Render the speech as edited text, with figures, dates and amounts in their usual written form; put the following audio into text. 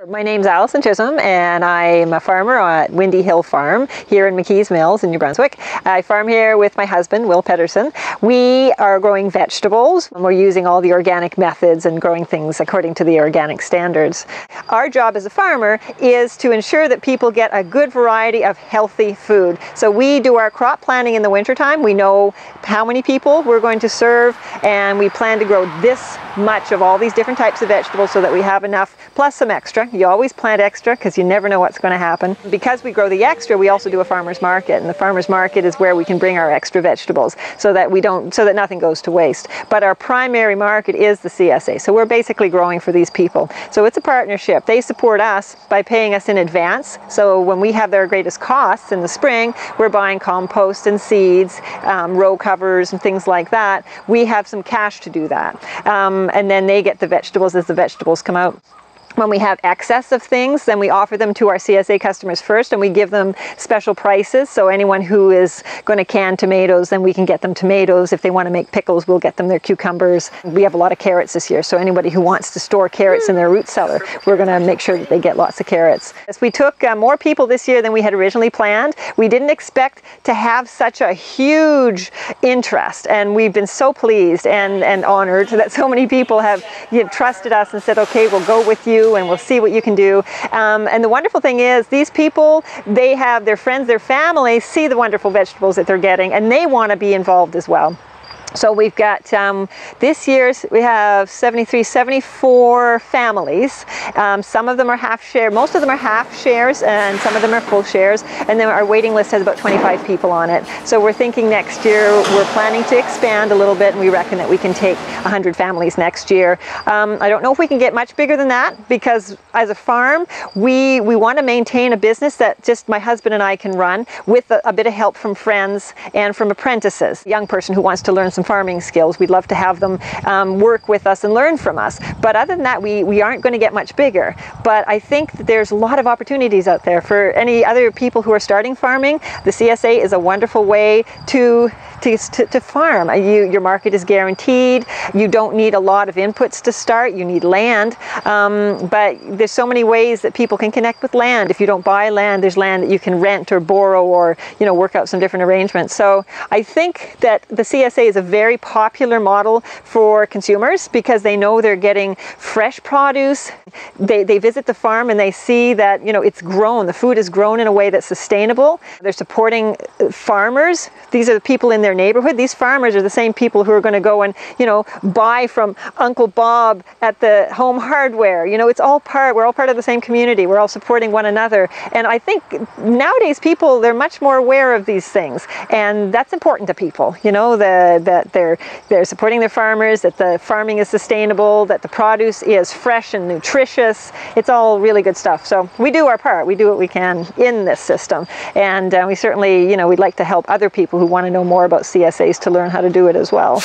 My name's Alyson Chisholm, and I'm a farmer at Windy Hill Farm here in McKees Mills in New Brunswick. I farm here with my husband, Will Pedersen. We are growing vegetables, and we're using all the organic methods and growing things according to the organic standards. Our job as a farmer is to ensure that people get a good variety of healthy food. So we do our crop planning in the wintertime. We know how many people we're going to serve, and we plan to grow this much of all these different types of vegetables so that we have enough, plus some extra. You always plant extra because you never know what's going to happen. Because we grow the extra, we also do a farmer's market, and the farmer's market is where we can bring our extra vegetables so that nothing goes to waste. But our primary market is the CSA, so we're basically growing for these people. So it's a partnership. They support us by paying us in advance. So when we have their greatest costs in the spring, we're buying compost and seeds, row covers and things like that. We have some cash to do that. And then they get the vegetables as the vegetables come out. When we have excess of things, then we offer them to our CSA customers first, and we give them special prices. So anyone who is going to can tomatoes, then we can get them tomatoes. If they want to make pickles, we'll get them their cucumbers. We have a lot of carrots this year, so anybody who wants to store carrots in their root cellar, we're going to make sure that they get lots of carrots. As we took more people this year than we had originally planned, we didn't expect to have such a huge interest, and we've been so pleased and honored that so many people have trusted us and said, okay, we'll go with you and we'll see what you can do. And the wonderful thing is, these people, they have their friends, their families see the wonderful vegetables that they're getting, and they want to be involved as well. So we've got, this year we have 74 families. Some of them are half share, most of them are half shares, and some of them are full shares. And then our waiting list has about 25 people on it. So we're thinking next year, we're planning to expand a little bit, and we reckon that we can take 100 families next year. I don't know if we can get much bigger than that, because as a farm, we want to maintain a business that just my husband and I can run with a bit of help from friends and from apprentices. A young person who wants to learn some farming skills, we'd love to have them work with us and learn from us. But other than that, we aren't going to get much bigger. But I think that there's a lot of opportunities out there for any other people who are starting farming. The CSA is a wonderful way to farm. Your market is guaranteed. You don't need a lot of inputs to start. You need land. But there's so many ways that people can connect with land. If you don't buy land, there's land that you can rent or borrow, or work out some different arrangements. So I think that the CSA is a very popular model for consumers because they know they're getting fresh produce. They visit the farm and they see that it's grown. The food is grown in a way that's sustainable. They're supporting farmers. These are the people in their neighborhood. These farmers are the same people who are going to go and buy from Uncle Bob at the Home Hardware. We're all part of the same community. We're all supporting one another. And I think nowadays people, they're much more aware of these things, and that's important to people. That they're supporting their farmers, that the farming is sustainable, that the produce is fresh and nutritious. It's all really good stuff. So we do our part. We do what we can in this system, and we certainly, we'd like to help other people who want to know more about CSAs to learn how to do it as well.